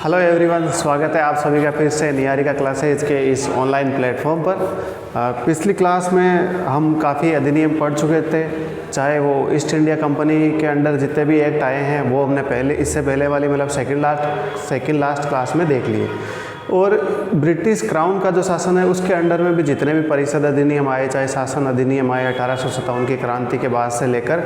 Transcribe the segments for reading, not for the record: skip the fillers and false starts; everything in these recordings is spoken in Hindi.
हेलो एवरीवन, स्वागत है आप सभी का फिर से निहारिका क्लासेज के इस ऑनलाइन प्लेटफॉर्म पर। पिछली क्लास में हम काफ़ी अधिनियम पढ़ चुके थे, चाहे वो ईस्ट इंडिया कंपनी के अंडर जितने भी एक्ट आए हैं वो हमने इससे पहले वाली मतलब सेकेंड लास्ट क्लास में देख लिए। और ब्रिटिश क्राउन का जो शासन है उसके अंडर में भी जितने भी परिषद अधिनियम आए, चाहे शासन अधिनियम आए 1857 की क्रांति के बाद से लेकर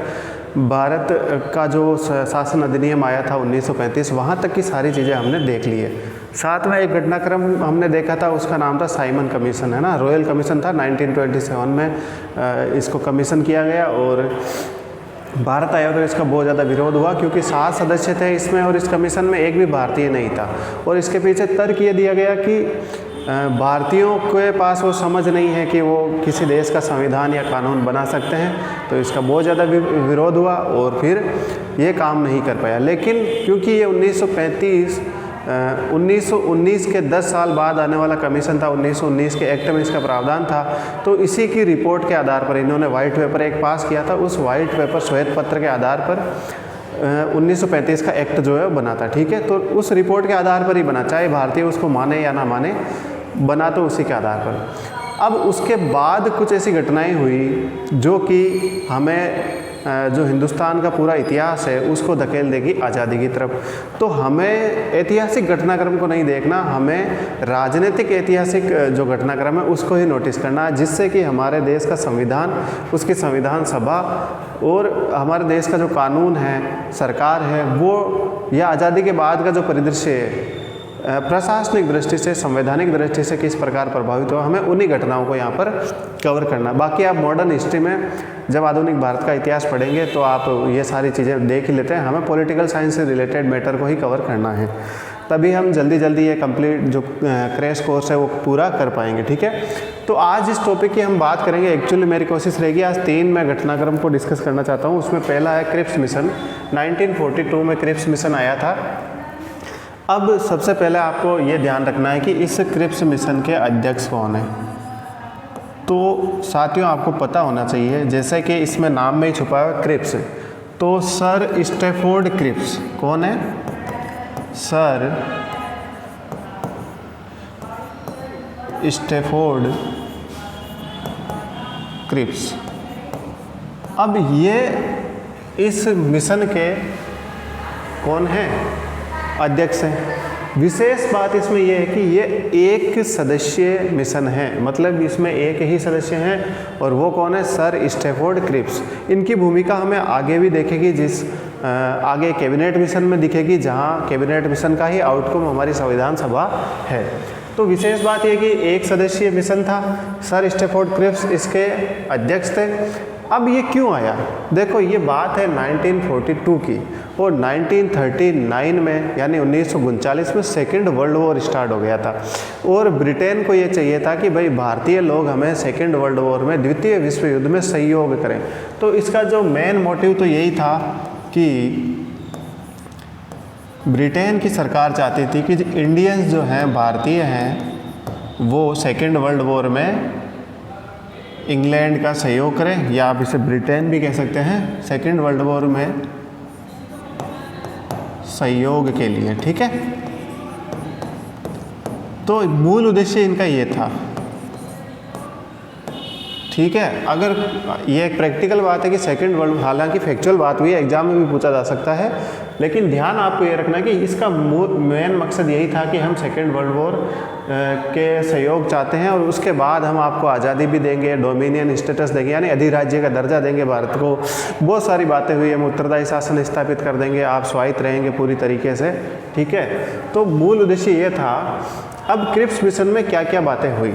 भारत का जो शासन अधिनियम आया था 1935, वहाँ तक की सारी चीज़ें हमने देख ली है। साथ में एक घटनाक्रम हमने देखा था, उसका नाम था साइमन कमीशन, है ना। रॉयल कमीशन था 1927 में इसको कमीशन किया गया और भारत आया तो इसका बहुत ज़्यादा विरोध हुआ क्योंकि 7 सदस्य थे इसमें और इस कमीशन में एक भी भारतीय नहीं था। और इसके पीछे तर्क ये दिया गया कि भारतीयों के पास वो समझ नहीं है कि वो किसी देश का संविधान या कानून बना सकते हैं, तो इसका बहुत ज़्यादा विरोध हुआ और फिर ये काम नहीं कर पाया। लेकिन क्योंकि ये 1919 के 10 साल बाद आने वाला कमीशन था, 1919 के एक्ट में इसका प्रावधान था, तो इसी की रिपोर्ट के आधार पर इन्होंने वाइट पेपर एक पास किया था। उस वाइट पेपर श्वेत पत्र के आधार पर 1935 का एक्ट जो है बना था, ठीक है। तो उस रिपोर्ट के आधार पर ही बना, चाहे भारतीय उसको माने या ना माने, बना तो उसी के आधार पर। अब उसके बाद कुछ ऐसी घटनाएं हुई जो कि हमें जो हिंदुस्तान का पूरा इतिहास है उसको धकेल देगी आज़ादी की तरफ। तो हमें ऐतिहासिक घटनाक्रम को नहीं देखना, हमें राजनीतिक ऐतिहासिक जो घटनाक्रम है उसको ही नोटिस करना है, जिससे कि हमारे देश का संविधान, उसकी संविधान सभा और हमारे देश का जो कानून है, सरकार है, वो या आज़ादी के बाद का जो परिदृश्य है प्रशासनिक दृष्टि से, संवैधानिक दृष्टि से किस प्रकार प्रभावित हो, हमें उन्हीं घटनाओं को यहाँ पर कवर करना। बाकी आप मॉडर्न हिस्ट्री में जब आधुनिक भारत का इतिहास पढ़ेंगे तो आप ये सारी चीज़ें देख ही लेते हैं। हमें पॉलिटिकल साइंस से रिलेटेड मैटर को ही कवर करना है, तभी हम जल्दी ये कंप्लीट जो क्रैश कोर्स है वो पूरा कर पाएंगे, ठीक है। तो आज इस टॉपिक की हम बात करेंगे। एक्चुअली मेरी कोशिश रहेगी आज 3 मैं घटनाक्रम को डिस्कस करना चाहता हूँ। उसमें पहला है क्रिप्स मिशन। 1942 में क्रिप्स मिशन आया था। अब सबसे पहले आपको ये ध्यान रखना है कि इस क्रिप्स मिशन के अध्यक्ष कौन है। तो साथियों आपको पता होना चाहिए, जैसे कि इसमें नाम में ही छुपा है क्रिप्स, तो सर स्टैफोर्ड क्रिप्स कौन है? Sir Stafford Cripps. अब ये इस मिशन के कौन है? अध्यक्ष हैं। विशेष बात इसमें यह है कि ये एक सदस्यीय मिशन है, मतलब इसमें एक ही सदस्य हैं और वो कौन है? Sir Stafford Cripps. इनकी भूमिका हमें आगे भी देखेगी, आगे कैबिनेट मिशन में दिखेगी, जहाँ कैबिनेट मिशन का ही आउटकम हमारी संविधान सभा है। तो विशेष बात यह कि एक सदस्यीय मिशन था, सर स्टैफोर्ड क्रिप्स इसके अध्यक्ष थे। अब ये क्यों आया? देखो ये बात है 1942 की और 1939 में यानी 1939 में सेकेंड वर्ल्ड वॉर स्टार्ट हो गया था और ब्रिटेन को ये चाहिए था कि भाई भारतीय लोग हमें सेकेंड वर्ल्ड वॉर में, द्वितीय विश्व युद्ध में सहयोग करें। तो इसका जो मेन मोटिव तो यही था कि ब्रिटेन की सरकार चाहती थी कि इंडियंस जो हैं, भारतीय हैं, वो सेकेंड वर्ल्ड वॉर में इंग्लैंड का सहयोग करें, या आप इसे ब्रिटेन भी कह सकते हैं, सेकेंड वर्ल्ड वॉर में सहयोग के लिए, ठीक है। तो मूल उद्देश्य इनका ये था, ठीक है। अगर ये एक प्रैक्टिकल बात है कि सेकेंड वर्ल्ड, हालांकि फैक्चुअल बात हुई है, एग्जाम में भी पूछा जा सकता है, लेकिन ध्यान आपको ये रखना है कि इसका मेन मकसद यही था कि हम सेकेंड वर्ल्ड वॉर के सहयोग चाहते हैं और उसके बाद हम आपको आज़ादी भी देंगे, डोमिनियन स्टेटस देंगे, यानी अधिराज्य का दर्जा देंगे भारत को। बहुत सारी बातें हुई, हम उत्तरदायी शासन स्थापित कर देंगे, आप स्वायत्त रहेंगे पूरी तरीके से, ठीक है। तो मूल उद्देश्य ये था। अब क्रिप्स मिशन में क्या क्या बातें हुई?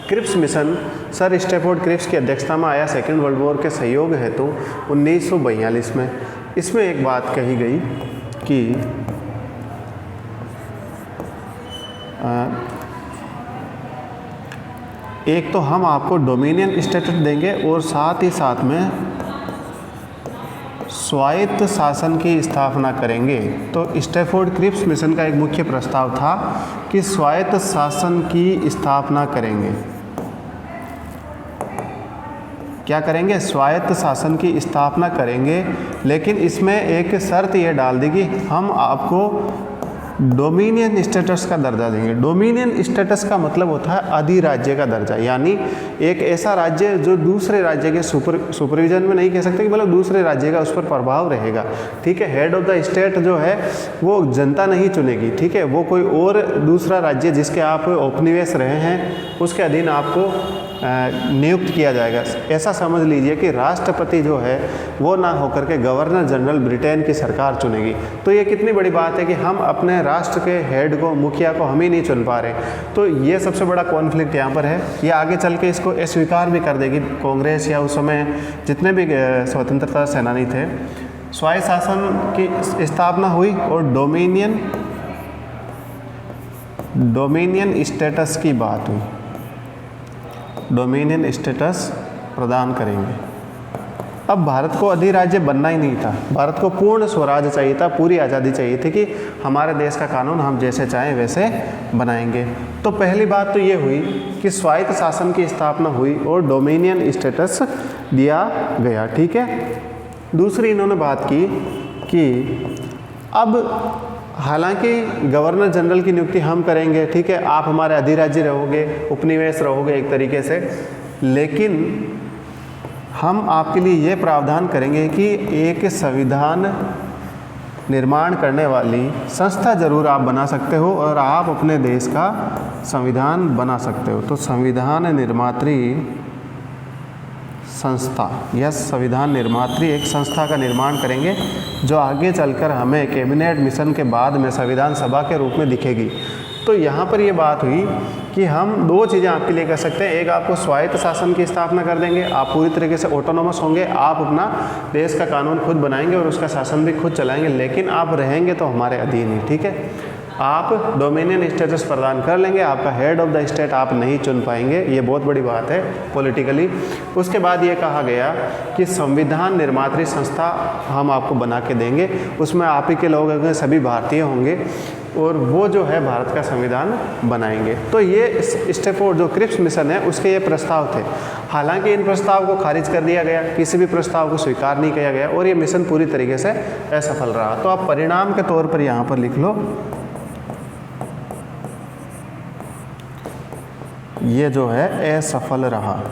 Cripps mission sir Stafford Cripps की अध्यक्षता में आया सेकेंड वर्ल्ड वॉर के सहयोग हेतु 1942 में। इसमें एक बात कही गई कि एक तो हम आपको डोमिनियन स्टेटस देंगे और साथ ही साथ में स्वायत्त शासन की स्थापना करेंगे। तो स्टैफोर्ड क्रिप्स मिशन का एक मुख्य प्रस्ताव था कि स्वायत्त शासन की स्थापना करेंगे। क्या करेंगे? स्वायत्त शासन की स्थापना करेंगे, लेकिन इसमें एक शर्त ये डाल दी कि हम आपको डोमिनियन स्टेटस का दर्जा देंगे। डोमिनियन स्टेटस का मतलब होता है अधिराज्य का दर्जा, यानी एक ऐसा राज्य जो दूसरे राज्य के सुपरविजन में नहीं कह सकते कि मतलब दूसरे राज्य का उस पर प्रभाव रहेगा, ठीक है। हेड ऑफ द स्टेट जो है वो जनता नहीं चुनेगी, ठीक है, वो कोई और दूसरा राज्य जिसके आप उपनिवेश रहे हैं उसके अधीन आपको नियुक्त किया जाएगा। ऐसा समझ लीजिए कि राष्ट्रपति जो है वो ना होकर के गवर्नर जनरल ब्रिटेन की सरकार चुनेगी। तो ये कितनी बड़ी बात है कि हम अपने राष्ट्र के हेड को, मुखिया को हम ही नहीं चुन पा रहे। तो ये सबसे बड़ा कॉन्फ्लिक्ट यहाँ पर है। ये आगे चल के इसको अस्वीकार भी कर देगी कांग्रेस या उस समय जितने भी स्वतंत्रता सेनानी थे। स्वायत्त शासन की स्थापना हुई और डोमिनियन स्टेटस की बात हुई, डोमिनियन स्टेटस प्रदान करेंगे। अब भारत को अधिराज्य बनना ही नहीं था, भारत को पूर्ण स्वराज चाहिए था, पूरी आज़ादी चाहिए थी कि हमारे देश का कानून हम जैसे चाहें वैसे बनाएंगे। तो पहली बात तो ये हुई कि स्वायत्त शासन की स्थापना हुई और डोमिनियन स्टेटस दिया गया, ठीक है। दूसरी इन्होंने बात की कि अब हालांकि गवर्नर जनरल की नियुक्ति हम करेंगे, ठीक है, आप हमारे अधिराज्य रहोगे, उपनिवेश रहोगे एक तरीके से, लेकिन हम आपके लिए ये प्रावधान करेंगे कि एक संविधान निर्माण करने वाली संस्था जरूर आप बना सकते हो और आप अपने देश का संविधान बना सकते हो। तो संविधान निर्मात्री संस्था या संविधान निर्मात्री एक संस्था का निर्माण करेंगे जो आगे चलकर हमें कैबिनेट मिशन के बाद में संविधान सभा के रूप में दिखेगी। तो यहाँ पर ये बात हुई कि हम दो चीज़ें आपके लिए कर सकते हैं। एक, आपको स्वायत्त शासन की स्थापना कर देंगे, आप पूरी तरीके से ऑटोनोमस होंगे, आप अपना देश का कानून खुद बनाएंगे और उसका शासन भी खुद चलाएंगे, लेकिन आप रहेंगे तो हमारे अधीन ही, ठीक है। आप डोमिनियन स्टेटस प्रदान कर लेंगे, आपका हेड ऑफ द स्टेट आप नहीं चुन पाएंगे, ये बहुत बड़ी बात है पॉलिटिकली। उसके बाद ये कहा गया कि संविधान निर्मात्री संस्था हम आपको बना के देंगे, उसमें आप ही के लोग होंगे, सभी भारतीय होंगे और वो जो है भारत का संविधान बनाएंगे। तो ये स्टैफोर्ड जो क्रिप्स मिशन है उसके ये प्रस्ताव थे। हालांकि इन प्रस्ताव को खारिज कर दिया गया, किसी भी प्रस्ताव को स्वीकार नहीं किया गया और ये मिशन पूरी तरीके से असफल रहा। तो आप परिणाम के तौर पर यहाँ पर लिख लो, ये जो है असफल रहा।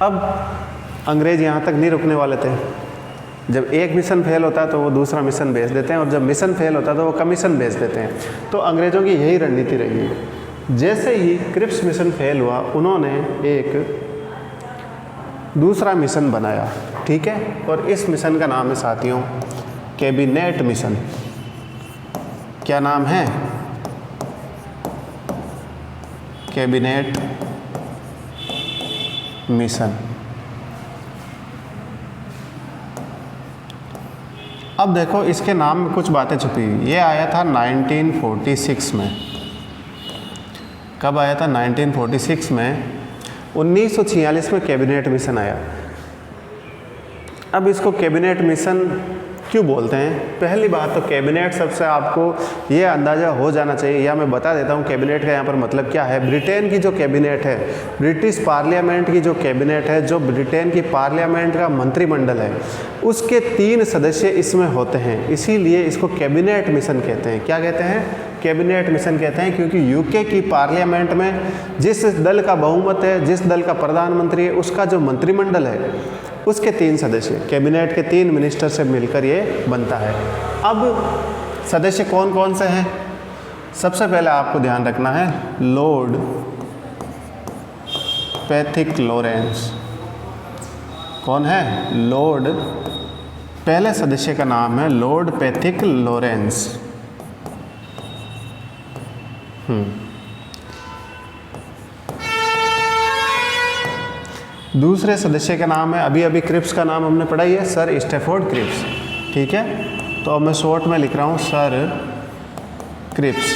अब अंग्रेज यहाँ तक नहीं रुकने वाले थे। जब एक मिशन फेल होता है तो वो दूसरा मिशन भेज देते हैं और जब मिशन फेल होता है तो वो कमीशन भेज देते हैं। तो अंग्रेज़ों की यही रणनीति रही है। जैसे ही क्रिप्स मिशन फेल हुआ, उन्होंने एक दूसरा मिशन बनाया, ठीक है, और इस मिशन का नाम है साथियों कैबिनेट मिशन। क्या नाम है? Cabinet mission. अब देखो इसके नाम में कुछ बातें छुपी हुई। ये आया था 1946 में। कब आया था? 1946 में। 1946 में कैबिनेट मिशन आया। अब इसको कैबिनेट मिशन क्यों बोलते हैं? पहली बात तो कैबिनेट सबसे आपको ये अंदाज़ा हो जाना चाहिए, या मैं बता देता हूँ कैबिनेट का यहाँ पर मतलब क्या है। ब्रिटेन की जो कैबिनेट है, ब्रिटिश पार्लियामेंट की जो कैबिनेट है, जो ब्रिटेन की पार्लियामेंट का मंत्रिमंडल है, उसके 3 सदस्य इसमें होते हैं, इसीलिए इसको कैबिनेट मिशन कहते हैं। क्या कहते हैं? कैबिनेट मिशन कहते हैं, क्योंकि यूके की पार्लियामेंट में जिस दल का बहुमत है, जिस दल का प्रधानमंत्री है, उसका जो मंत्रिमंडल है उसके 3 सदस्य, कैबिनेट के 3 मिनिस्टर से मिलकर ये बनता है। अब सदस्य कौन कौन से हैं? सबसे पहले आपको ध्यान रखना है लॉर्ड पैथिक लॉरेंस। कौन है? लॉर्ड, पहले सदस्य का नाम है लॉर्ड पैथिक लॉरेंस। दूसरे सदस्य का नाम है, अभी अभी क्रिप्स का नाम हमने पढ़ा ही है, सर स्टैफोर्ड क्रिप्स, ठीक है। तो अब मैं शॉर्ट में लिख रहा हूँ सर क्रिप्स।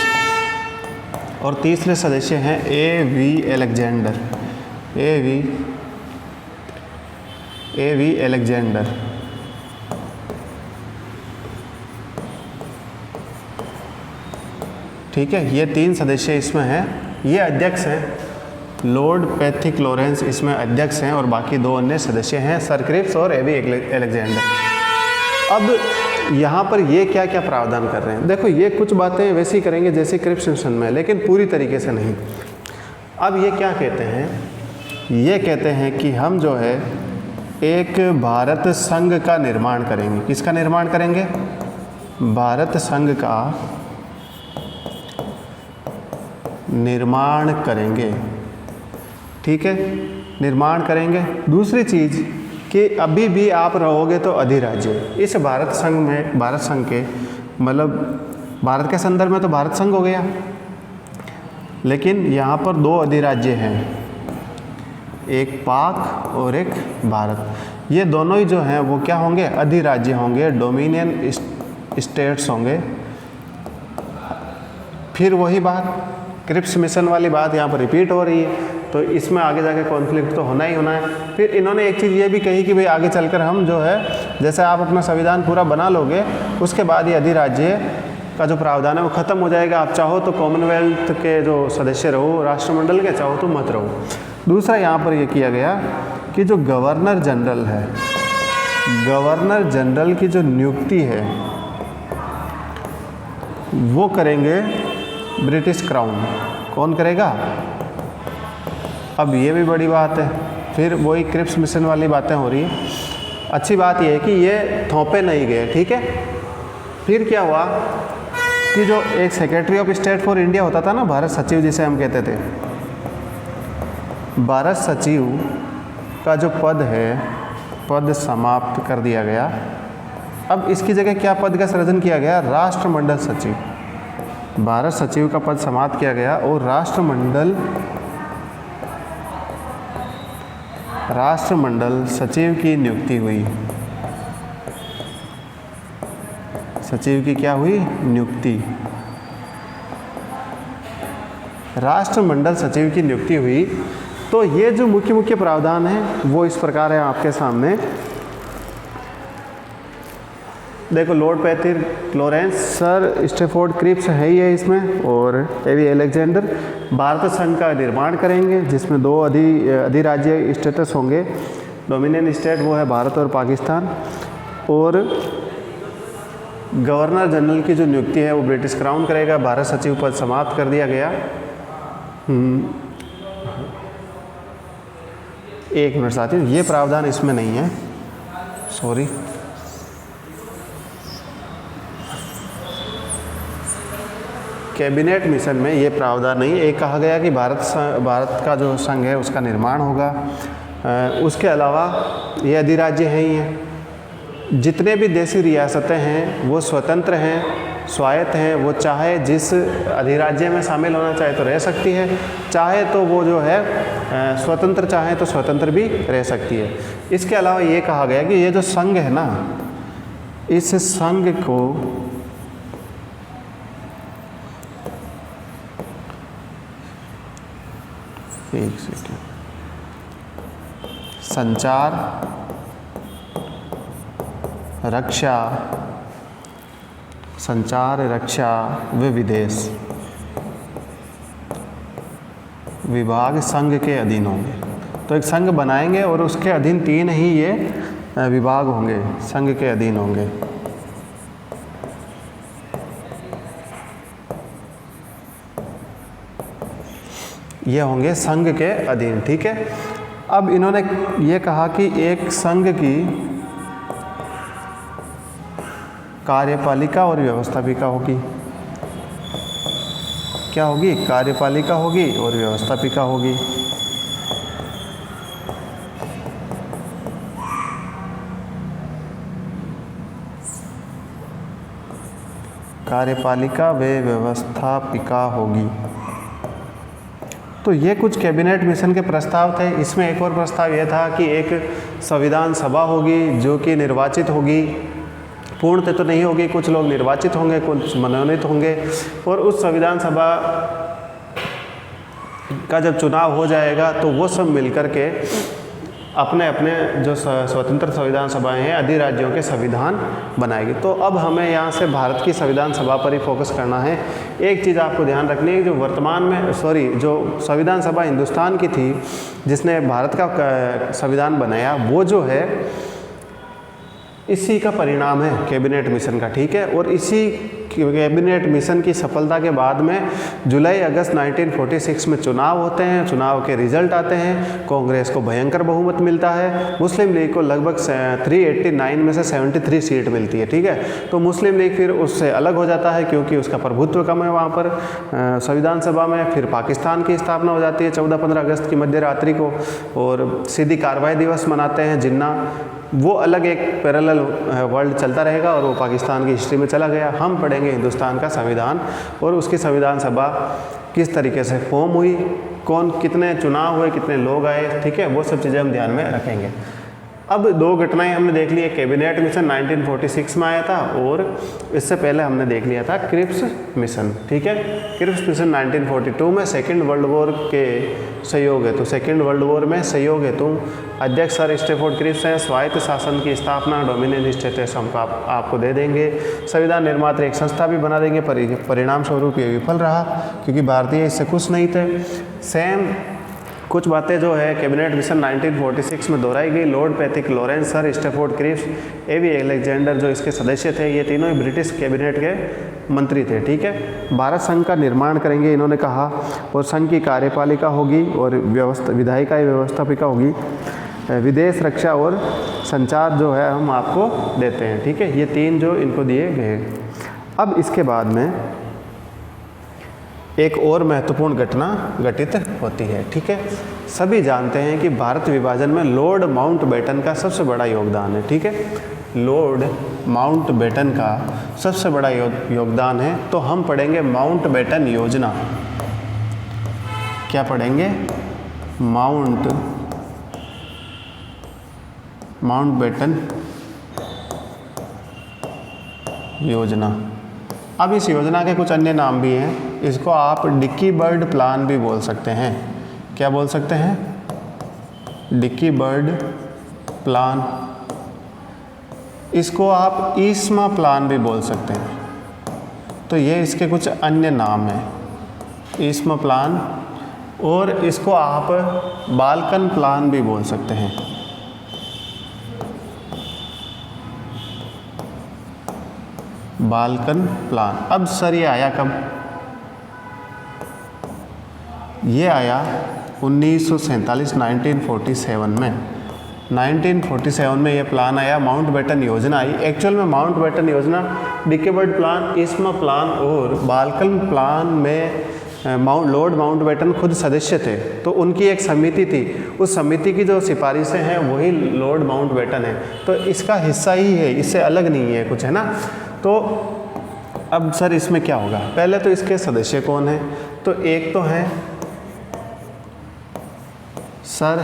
और तीसरे सदस्य हैं ए.वी. अलेक्जेंडर। ए.वी. अलेक्जेंडर, ठीक है। ये 3 सदस्य इसमें हैं, ये अध्यक्ष हैं। लॉर्ड पैथिक लॉरेंस इसमें अध्यक्ष हैं और बाकी 2 अन्य सदस्य हैं, सर क्रिप्स और ए.वी. अलेक्जेंडर। अब यहाँ पर ये क्या क्या प्रावधान कर रहे हैं। देखो ये कुछ बातें वैसे ही करेंगे जैसे क्रिप्स मिशन में, लेकिन पूरी तरीके से नहीं। अब ये क्या कहते हैं, ये कहते हैं कि हम जो है एक भारत संघ का निर्माण करेंगे। किसका निर्माण करेंगे? भारत संघ का निर्माण करेंगे, ठीक है, निर्माण करेंगे। दूसरी चीज़ कि अभी भी आप रहोगे तो अधिराज्य इस भारत संघ में, भारत संघ के मतलब भारत के संदर्भ में तो भारत संघ हो गया, लेकिन यहाँ पर दो अधिराज्य हैं, एक पाक और एक भारत। ये दोनों ही जो हैं वो क्या होंगे? अधिराज्य होंगे, डोमिनियन स्टेट्स होंगे। फिर वही बात क्रिप्स मिशन वाली बात यहाँ पर रिपीट हो रही है, तो इसमें आगे जाके कॉन्फ्लिक्ट तो होना ही होना है। फिर इन्होंने एक चीज़ ये भी कही कि भाई आगे चलकर हम जो है जैसे आप अपना संविधान पूरा बना लोगे उसके बाद ये अधिराज्य का जो प्रावधान है वो ख़त्म हो जाएगा। आप चाहो तो कॉमनवेल्थ के जो सदस्य रहो, राष्ट्रमंडल के, चाहो तो मत रहो। दूसरा यहाँ पर ये किया गया कि जो गवर्नर जनरल है, गवर्नर जनरल की जो नियुक्ति है वो करेंगे ब्रिटिश क्राउन। कौन करेगा? अब ये भी बड़ी बात है, फिर वही क्रिप्स मिशन वाली बातें हो रही है। अच्छी बात यह है कि ये थोपे नहीं गए, ठीक है। फिर क्या हुआ कि जो एक secretary of state for India होता था ना, भारत सचिव जिसे हम कहते थे, भारत सचिव का जो पद है, पद समाप्त कर दिया गया। अब इसकी जगह क्या पद का सृजन किया गया? राष्ट्रमंडल सचिव। भारत सचिव का पद समाप्त किया गया और राष्ट्रमंडल सचिव की नियुक्ति हुई। सचिव की क्या हुई? नियुक्ति। राष्ट्रमंडल सचिव की नियुक्ति हुई। तो ये जो मुख्य मुख्य प्रावधान हैं वो इस प्रकार है आपके सामने। देखो, लॉर्ड पैथिर क्लोरेंस, सर स्टेफोर्ड क्रिप्स है ही है इसमें, और एवी अलेक्जेंडर भारत संघ का निर्माण करेंगे जिसमें दो अधिराज्य स्टेटस होंगे। डोमिनियन स्टेट वो है भारत और पाकिस्तान, और गवर्नर जनरल की जो नियुक्ति है वो ब्रिटिश क्राउन करेगा। भारत सचिव पद समाप्त कर दिया गया। एक मिनट साथियों, ये प्रावधान इसमें नहीं है, सॉरी। कैबिनेट मिशन में ये प्रावधान नहीं है। एक कहा गया कि भारत का जो संघ है उसका निर्माण होगा। उसके अलावा ये अधिराज्य हैं ही हैं। जितने भी देशी रियासतें हैं वो स्वतंत्र हैं, स्वायत्त हैं। वो चाहे जिस अधिराज्य में शामिल होना चाहे तो रह सकती है, चाहे तो वो जो है स्वतंत्र चाहे तो स्वतंत्र भी रह सकती है। इसके अलावा ये कहा गया कि ये जो संघ है ना, इस संघ को एक सेकेंड, संचार, रक्षा, संचार, रक्षा व विदेश विभाग संघ के अधीन होंगे। तो एक संघ बनाएंगे और उसके अधीन 3 ही ये विभाग होंगे, संघ के अधीन होंगे। ये होंगे संघ के अधीन, ठीक है। अब इन्होंने ये कहा कि एक संघ की कार्यपालिका और व्यवस्थापिका होगी। क्या होगी? कार्यपालिका होगी और व्यवस्थापिका होगी। कार्यपालिका व व्यवस्थापिका होगी। तो ये कुछ कैबिनेट मिशन के प्रस्ताव थे। इसमें एक और प्रस्ताव यह था कि एक संविधान सभा होगी जो कि निर्वाचित होगी। पूर्णतः तो नहीं होगी, कुछ लोग निर्वाचित होंगे, कुछ मनोनीत होंगे, और उस संविधान सभा का जब चुनाव हो जाएगा तो वो सब मिलकर के अपने अपने जो स्वतंत्र संविधान सभाएं हैं अधिराज्यों के संविधान बनाएगी। तो अब हमें यहाँ से भारत की संविधान सभा पर ही फोकस करना है। एक चीज़ आपको ध्यान रखनी है, जो वर्तमान में जो संविधान सभा हिंदुस्तान की थी जिसने भारत का संविधान बनाया, वो जो है इसी का परिणाम है कैबिनेट मिशन का, ठीक है। और इसी कैबिनेट मिशन की सफलता के बाद में जुलाई अगस्त 1946 में चुनाव होते हैं, चुनाव के रिजल्ट आते हैं, कांग्रेस को भयंकर बहुमत मिलता है, मुस्लिम लीग को लगभग 389 में से 73 सीट मिलती है, ठीक है। तो मुस्लिम लीग फिर उससे अलग हो जाता है क्योंकि उसका प्रभुत्व कम है वहाँ पर संविधान सभा में। फिर पाकिस्तान की स्थापना हो जाती है 14-15 अगस्त की मध्य रात्रि को, और सीधी कार्रवाई दिवस मनाते हैं जिन्ना। वो अलग एक पैरेलल वर्ल्ड चलता रहेगा और वो पाकिस्तान की हिस्ट्री में चला गया। हम पढ़ेंगे हिंदुस्तान का संविधान और उसकी संविधान सभा किस तरीके से फॉर्म हुई, कौन कितने चुनाव हुए, कितने लोग आए, ठीक है, वो सब चीज़ें हम ध्यान में रखेंगे। अब 2 घटनाएं हमने देख ली, कैबिनेट मिशन 1946 में आया था और इससे पहले हमने देख लिया था क्रिप्स मिशन, ठीक है। क्रिप्स मिशन 1942 में सेकेंड वर्ल्ड वॉर के सहयोग हेतु, सेकेंड वर्ल्ड वॉर में सहयोग हेतु अध्यक्ष सर स्टैफोर्ड क्रिप्स हैं। स्वायत्त शासन की स्थापना, डोमिनियन स्टेटस हम आपको दे देंगे। संविधान निर्माता एक संस्था भी बना देंगे, परिणाम स्वरूप ये विफल रहा क्योंकि भारतीय इससे खुश नहीं थे। सेम कुछ बातें जो है कैबिनेट मिशन 1946 में दोहराई गई। Lord Pethick Lawrence, Sir Stafford Cripps, A V Alexander जो इसके सदस्य थे, ये तीनों ही ब्रिटिश कैबिनेट के मंत्री थे, ठीक है। भारत संघ का निर्माण करेंगे इन्होंने कहा, और संघ की कार्यपालिका होगी और विधायिका व्यवस्थापिका होगी। विदेश, रक्षा और संचार जो है हम आपको देते हैं, ठीक है। ये 3 जो इनको दिए गए। अब इसके बाद में एक और महत्वपूर्ण घटना घटित होती है, ठीक है। सभी जानते हैं कि भारत विभाजन में लॉर्ड माउंटबेटन का सबसे बड़ा योगदान है, ठीक है। लॉर्ड माउंटबेटन का सबसे बड़ा योगदान है। तो हम पढ़ेंगे माउंटबेटन योजना। क्या पढ़ेंगे? माउंटबेटन योजना। अब इस योजना के कुछ अन्य नाम भी हैं। इसको आप डिक्की बर्ड प्लान भी बोल सकते हैं। क्या बोल सकते हैं? Dickie Bird plan. इसको आप ईस्मा प्लान भी बोल सकते हैं। तो ये इसके कुछ अन्य नाम हैं, ईस्मा प्लान, और इसको आप बाल्कन प्लान भी बोल सकते हैं। Balkan plan. अब सर ये आया कब? ये आया 1947 1947 में। 1947 में ये प्लान आया, माउंटबेटन योजना आई। एक्चुअल में माउंटबेटन योजना, dicky Bird plan, Ismay plan और बाल्कन प्लान में लॉर्ड माउंटबेटन खुद सदस्य थे। तो उनकी एक समिति थी, उस समिति की जो सिफारिशें हैं वही लॉर्ड माउंटबेटन है। तो इसका हिस्सा ही है, इससे अलग नहीं है कुछ, है ना। तो अब सर इसमें क्या होगा? पहले तो इसके सदस्य कौन है? तो एक तो है सर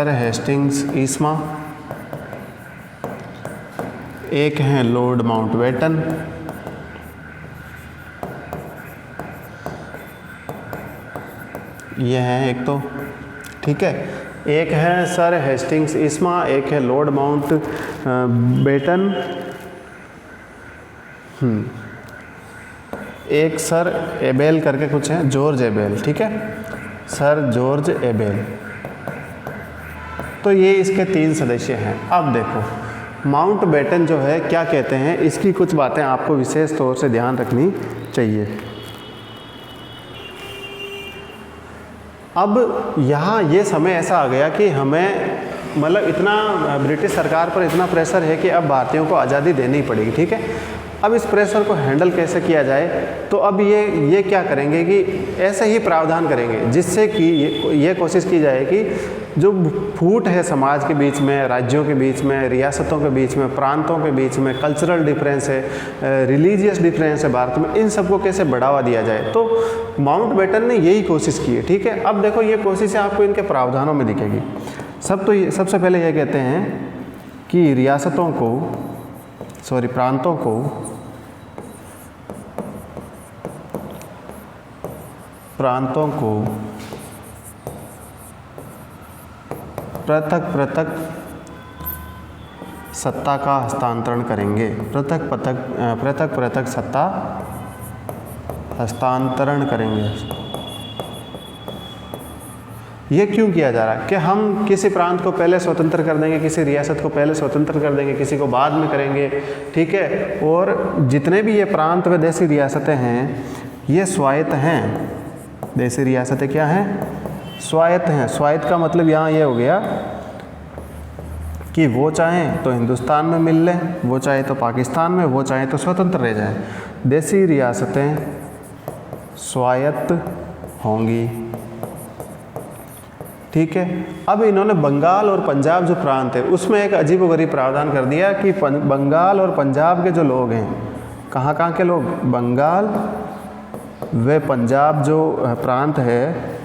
हेस्टिंग्स ईस्मा, एक हैं लॉर्ड माउंटबेटन, ये हैं एक तो, ठीक है। एक है सर हेस्टिंग्स ईस्मा, एक है लॉर्ड माउंटबेटन, एक सर एबेल करके कुछ है, जॉर्ज एबेल, ठीक है, सर जॉर्ज एबेल। तो ये इसके 3 सदस्य हैं। अब देखो माउंटबेटन जो है क्या कहते हैं, इसकी कुछ बातें आपको विशेष तौर से ध्यान रखनी चाहिए। अब यहाँ ये समय ऐसा आ गया कि हमें मतलब इतना ब्रिटिश सरकार पर इतना प्रेशर है कि अब भारतीयों को आज़ादी देनी पड़ेगी, ठीक है। अब इस प्रेशर को हैंडल कैसे किया जाए? तो अब ये क्या करेंगे कि ऐसे ही प्रावधान करेंगे जिससे कि ये कोशिश की जाए कि जो फूट है समाज के बीच में, राज्यों के बीच में, रियासतों के बीच में, प्रांतों के बीच में, कल्चरल डिफरेंस है, रिलीजियस डिफरेंस है भारत में, इन सबको कैसे बढ़ावा दिया जाए। तो माउंटबेटन ने यही कोशिश की है, ठीक है। अब देखो ये कोशिशें आपको इनके प्रावधानों में दिखेगी। सबसे पहले ये कहते हैं कि प्रांतों को पृथक सत्ता का हस्तांतरण करेंगे। पृथक सत्ता हस्तांतरण करेंगे। ये क्यों किया जा रहा है कि हम किसी प्रांत को पहले स्वतंत्र कर देंगे, किसी रियासत को पहले स्वतंत्र कर देंगे, किसी को बाद में करेंगे, ठीक है। और जितने भी ये प्रांत व देशी रियासतें हैं ये स्वायत्त हैं। देशी रियासतें क्या हैं? स्वायत्त हैं। स्वायत्त का मतलब यहाँ ये हो गया कि वो चाहें तो हिंदुस्तान में मिल लें, वो चाहे तो पाकिस्तान में, वो चाहे तो स्वतंत्र रह जाएं। देशी रियासतें स्वायत्त होंगी, ठीक है। अब इन्होंने बंगाल और पंजाब जो प्रांत है उसमें एक अजीबोगरीब प्रावधान कर दिया कि बंगाल और पंजाब के जो लोग हैं, कहाँ के लोग? बंगाल व पंजाब जो प्रांत है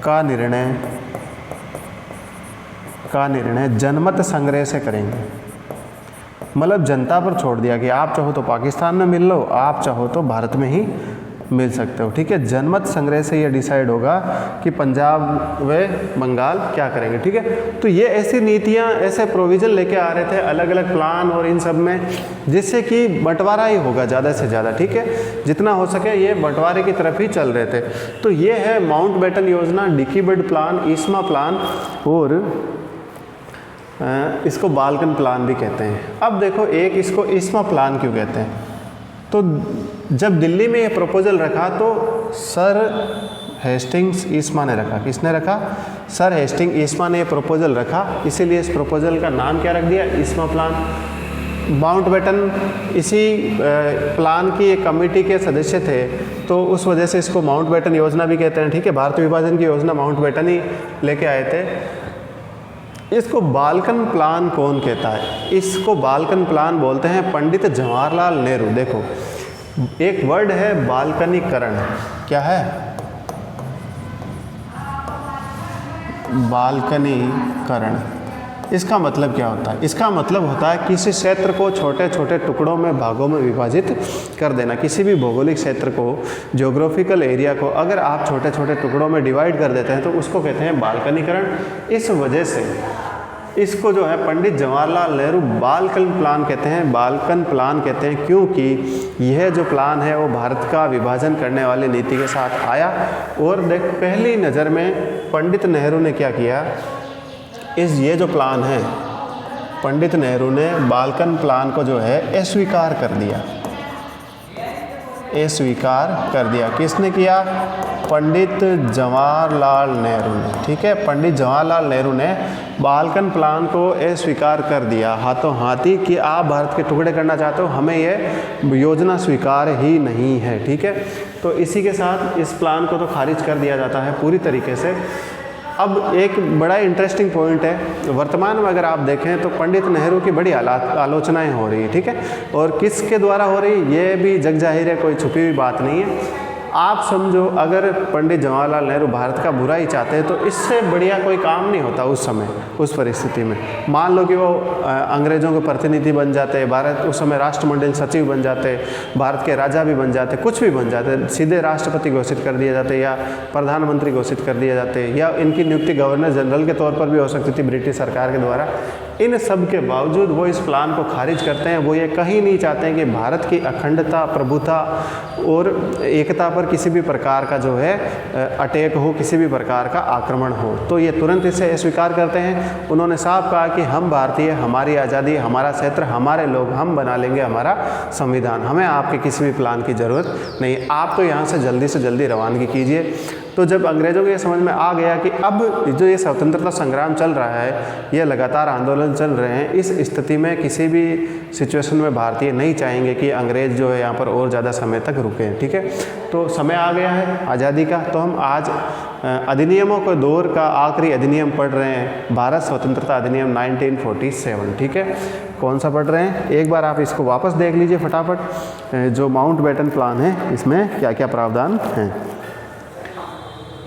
का निर्णय जनमत संग्रह से करेंगे। मतलब जनता पर छोड़ दिया कि आप चाहो तो पाकिस्तान में मिल लो, आप चाहो तो भारत में ही मिल सकते हो, ठीक है। जनमत संग्रह से ये डिसाइड होगा कि पंजाब व बंगाल क्या करेंगे, ठीक है। तो ये ऐसी नीतियाँ, ऐसे प्रोविज़न लेके आ रहे थे अलग अलग प्लान और इन सब में, जिससे कि बंटवारा ही होगा ज़्यादा से ज़्यादा, ठीक है। जितना हो सके ये बंटवारे की तरफ ही चल रहे थे। तो ये है माउंटबेटन योजना, dickey Bird plan, Ismay plan और इसको बाल्कन प्लान भी कहते हैं। अब देखो, एक इसको ईस्मा प्लान क्यों कहते हैं? तो जब दिल्ली में ये प्रपोजल रखा तो सर हेस्टिंग्स ईस्मा ने रखा। किसने रखा? सर हेस्टिंग ईस्मा ने ये प्रपोजल रखा, इसीलिए इस प्रपोजल का नाम क्या रख दिया? ISMA plan. माउंटबेटन इसी प्लान की एक कमेटी के सदस्य थे, तो उस वजह से इसको माउंटबेटन योजना भी कहते हैं, ठीक है। भारत विभाजन की योजना माउंटबेटन ही लेके आए थे। इसको बाल्कन प्लान कौन कहता है? इसको बाल्कन प्लान बोलते हैं पंडित जवाहरलाल नेहरू। देखो, एक वर्ड है बाल्कनीकरण। क्या है? बाल्कनीकरण। इसका मतलब क्या होता है? इसका मतलब होता है किसी क्षेत्र को छोटे छोटे टुकड़ों में, भागों में विभाजित कर देना। किसी भी भौगोलिक क्षेत्र को, ज्योग्राफिकल एरिया को अगर आप छोटे छोटे टुकड़ों में डिवाइड कर देते हैं तो उसको कहते हैं बाल्कनीकरण। इस वजह से इसको जो है पंडित जवाहरलाल नेहरू बाल्कन प्लान कहते हैं। बाल्कन प्लान कहते हैं क्योंकि यह जो प्लान है वो भारत का विभाजन करने वाली नीति के साथ आया। और देख, पहली नज़र में पंडित नेहरू ने क्या किया? ये जो प्लान है, पंडित नेहरू ने बाल्कन प्लान को जो है अस्वीकार कर दिया। अस्वीकार कर दिया। किसने किया? पंडित जवाहरलाल नेहरू ने, ठीक है। पंडित जवाहरलाल नेहरू ने बाल्कन प्लान को अस्वीकार कर दिया हाथों हाथी कि आप भारत के टुकड़े करना चाहते हो, हमें ये योजना स्वीकार ही नहीं है, ठीक है। तो इसी के साथ इस प्लान को तो खारिज कर दिया जाता है पूरी तरीके से। अब एक बड़ा इंटरेस्टिंग पॉइंट है, वर्तमान में अगर आप देखें तो पंडित नेहरू की बड़ी आलोचनाएं हो रही है, ठीक है। और किसके द्वारा हो रही, ये भी जग जाहिर है, कोई छुपी हुई बात नहीं है। आप समझो, अगर पंडित जवाहरलाल नेहरू भारत का बुरा ही चाहते हैं तो इससे बढ़िया कोई काम नहीं होता उस समय, उस परिस्थिति में। मान लो कि वो अंग्रेज़ों के प्रतिनिधि बन जाते, भारत उस समय राष्ट्रमंडल सचिव बन जाते, भारत के राजा भी बन जाते, कुछ भी बन जाते, सीधे राष्ट्रपति घोषित कर दिए जाते या प्रधानमंत्री घोषित कर दिए जाते, या इनकी नियुक्ति गवर्नर जनरल के तौर पर भी हो सकती थी ब्रिटिश सरकार के द्वारा। इन सब के बावजूद वो इस प्लान को खारिज करते हैं। वो ये कहीं नहीं चाहते हैं कि भारत की अखंडता, प्रभुता और एकता पर किसी भी प्रकार का जो है अटैक हो, किसी भी प्रकार का आक्रमण हो। तो ये तुरंत इसे स्वीकार करते हैं। उन्होंने साफ कहा कि हम भारतीय, हमारी आज़ादी, हमारा क्षेत्र, हमारे लोग, हम बना लेंगे हमारा संविधान, हमें आपके किसी भी प्लान की ज़रूरत नहीं, आप तो यहाँ से जल्दी रवानगी कीजिए। तो जब अंग्रेज़ों को ये समझ में आ गया कि अब जो ये स्वतंत्रता संग्राम चल रहा है, ये लगातार आंदोलन चल रहे हैं, इस स्थिति में किसी भी सिचुएशन में भारतीय नहीं चाहेंगे कि अंग्रेज़ जो है यहाँ पर और ज़्यादा समय तक रुकें, ठीक है। तो समय आ गया है आज़ादी का। तो हम आज अधिनियमों के दौर का आखिरी अधिनियम पढ़ रहे हैं, भारत स्वतंत्रता अधिनियम 1947, ठीक है। कौन सा पढ़ रहे हैं? एक बार आप इसको वापस देख लीजिए फटाफट, जो माउंटबेटन प्लान है इसमें क्या क्या प्रावधान हैं।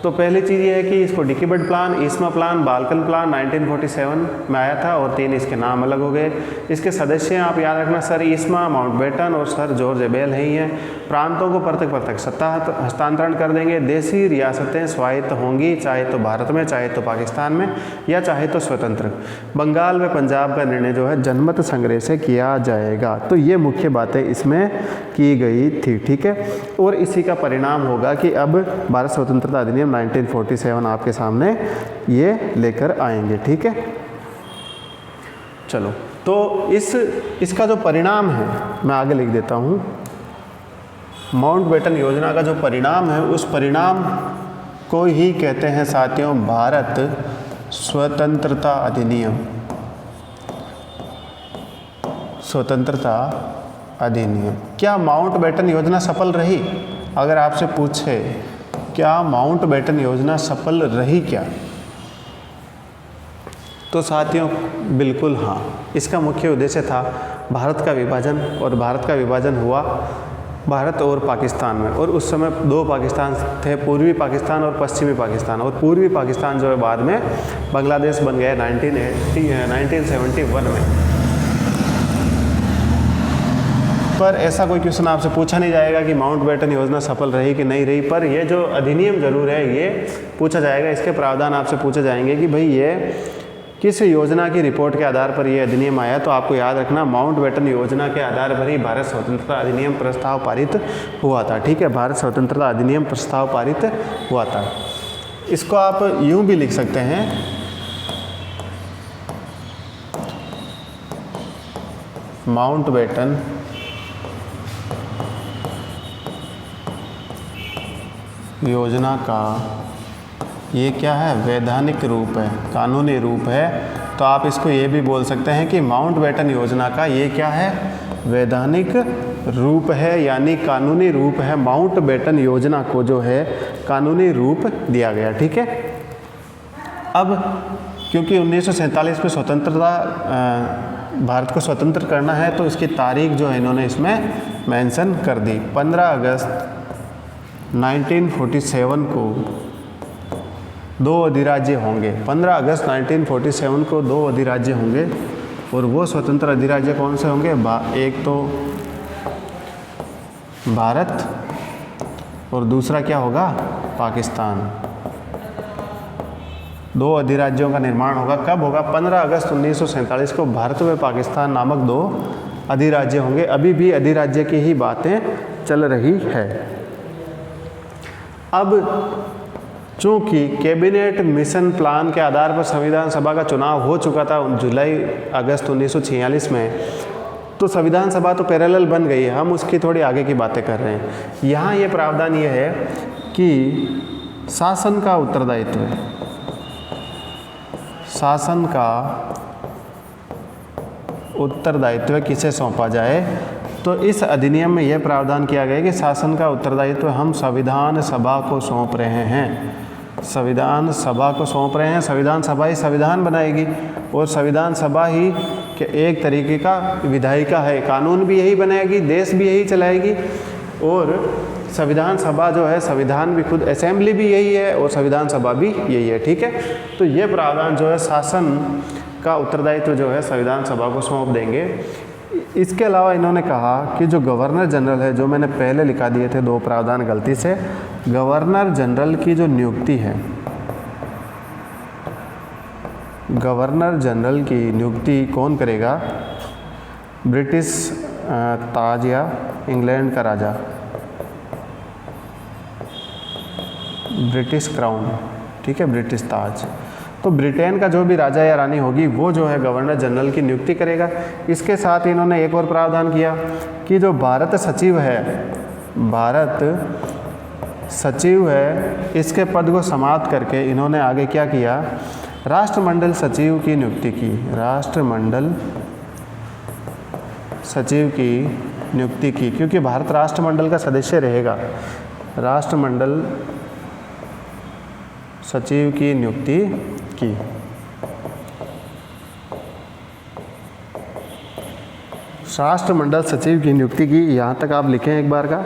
तो पहली चीज़ ये है कि इसको Dickie Bird plan, Ismay plan, Balkan plan 1947 में आया था और 3 इसके नाम अलग हो गए। इसके सदस्य आप याद रखना, सर ईस्मा, माउंटबेटन और सर जॉर्ज एबेल ही हैं। प्रांतों को पृथक सत्ता हस्तांतरण कर देंगे। देशी रियासतें स्वायत्त होंगी, चाहे तो भारत में, चाहे तो पाकिस्तान में, या चाहे तो स्वतंत्र। बंगाल व पंजाब का निर्णय जो है जनमत संग्रह से किया जाएगा। तो ये मुख्य बातें इसमें की गई थी, ठीक है। और इसी का परिणाम होगा कि अब भारत स्वतंत्रता अधिनियम 1947 आपके सामने ये लेकर आएंगे। ठीक है, चलो, तो इसका जो परिणाम है मैं आगे लिख देता हूँ। माउंटबेटन योजना का जो परिणाम है, उस परिणाम को ही कहते हैं साथियों भारत स्वतंत्रता अधिनियम। स्वतंत्रता अधिनियम। क्या माउंटबेटन योजना सफल रही? अगर आपसे पूछे क्या माउंटबेटन योजना सफल रही क्या, तो साथियों बिल्कुल हाँ। इसका मुख्य उद्देश्य था भारत का विभाजन, और भारत का विभाजन हुआ भारत और पाकिस्तान में, और उस समय दो पाकिस्तान थे, पूर्वी पाकिस्तान और पश्चिमी पाकिस्तान, और पूर्वी पाकिस्तान जो है बाद में बांग्लादेश बन गया 1971 में। पर ऐसा कोई क्वेश्चन आपसे पूछा नहीं जाएगा कि माउंटबेटन योजना सफल रही कि नहीं रही, पर ये जो अधिनियम जरूर है ये पूछा जाएगा, इसके प्रावधान आपसे पूछे जाएंगे कि भाई ये किस योजना की रिपोर्ट के आधार पर ये अधिनियम आया। तो आपको याद रखना माउंटबेटन योजना के आधार पर ही भारत स्वतंत्रता अधिनियम प्रस्ताव पारित हुआ था। ठीक है, भारत स्वतंत्रता अधिनियम प्रस्ताव पारित हुआ था। इसको आप यूं भी लिख सकते हैं, माउंटबेटन योजना का ये क्या है, वैधानिक रूप है, कानूनी रूप है। तो आप इसको ये भी बोल सकते हैं कि माउंटबेटन योजना का ये क्या है, वैधानिक रूप है, यानी कानूनी रूप है। माउंटबेटन योजना को जो है कानूनी रूप दिया गया। ठीक है, अब क्योंकि 1947 में स्वतंत्रता भारत को स्वतंत्र करना है, तो इसकी तारीख जो है इन्होंने इसमें मेंशन कर दी। 15 अगस्त 1947 को 2 अधिराज्य होंगे। 15 अगस्त 1947 को 2 अधिराज्य होंगे, और वो स्वतंत्र अधिराज्य कौन से होंगे? एक तो भारत, और दूसरा क्या होगा? पाकिस्तान। 2 अधिराज्यों का निर्माण होगा। कब होगा? 15 अगस्त 1947 को भारत व पाकिस्तान नामक 2 अधिराज्य होंगे। अभी भी अधिराज्य की ही बातें चल रही है। अब चूंकि कैबिनेट मिशन प्लान के आधार पर संविधान सभा का चुनाव हो चुका था जुलाई अगस्त 1946 में, तो संविधान सभा तो पैरेलल बन गई है। हम उसकी थोड़ी आगे की बातें कर रहे हैं। यहाँ ये प्रावधान ये है कि शासन का उत्तरदायित्व, शासन का उत्तरदायित्व किसे सौंपा जाए। तो इस अधिनियम में यह प्रावधान किया गया कि शासन का उत्तरदायित्व हम संविधान सभा को सौंप रहे हैं। संविधान सभा को सौंप रहे हैं। संविधान सभा ही संविधान बनाएगी, और संविधान सभा ही एक तरीके का विधायिका है, कानून भी यही बनाएगी, देश भी यही चलाएगी। और संविधान सभा जो है, संविधान भी खुद, असेंबली भी यही है और संविधान सभा भी यही है। ठीक है, तो ये प्रावधान जो है शासन का उत्तरदायित्व जो है संविधान सभा को सौंप देंगे। इसके अलावा इन्होंने कहा कि जो गवर्नर जनरल है, जो मैंने पहले लिखा दिए थे 2 प्रावधान गलती से, गवर्नर जनरल की जो नियुक्ति है, गवर्नर जनरल की नियुक्ति कौन करेगा? ब्रिटिश ताज या इंग्लैंड का राजा, ब्रिटिश क्राउन। ठीक है, ब्रिटिश ताज। तो ब्रिटेन का जो भी राजा या रानी होगी वो जो है गवर्नर जनरल की नियुक्ति करेगा। इसके साथ इन्होंने एक और प्रावधान किया कि जो भारत सचिव है, भारत सचिव है, इसके पद को समाप्त करके इन्होंने आगे क्या किया? राष्ट्रमंडल सचिव की नियुक्ति की। राष्ट्रमंडल सचिव की नियुक्ति की, क्योंकि भारत राष्ट्रमंडल का सदस्य रहेगा। राष्ट्रमंडल सचिव की नियुक्ति की। राष्ट्रमंडल सचिव की नियुक्ति की। यहाँ तक आप लिखें एक बार का।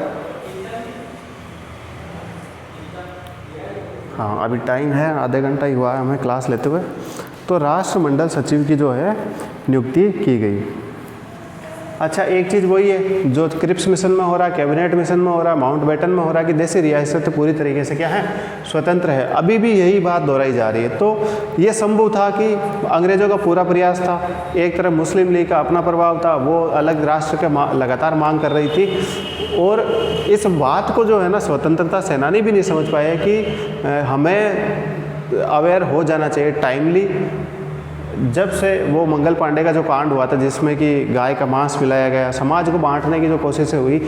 हाँ, अभी टाइम है, आधे घंटा ही हुआ है हमें क्लास लेते हुए। तो राष्ट्रमंडल सचिव की जो है नियुक्ति की गई। अच्छा, एक चीज़ वही है जो क्रिप्स मिशन में हो रहा है, कैबिनेट मिशन में हो रहा है, माउंटबेटन में हो रहा है कि देसी रियासतें पूरी तरीके से क्या है, स्वतंत्र है। अभी भी यही बात दोहराई जा रही है। तो ये संभव था कि अंग्रेज़ों का पूरा प्रयास था, एक तरफ मुस्लिम लीग का अपना प्रभाव था, वो अलग राष्ट्र के लगातार मांग कर रही थी, और इस बात को जो है ना स्वतंत्रता सेनानी भी नहीं समझ पाए कि हमें अवेयर हो जाना चाहिए टाइमली। जब से वो मंगल पांडे का जो कांड हुआ था जिसमें कि गाय का मांस पिलाया गया, समाज को बांटने की जो कोशिशें हुई,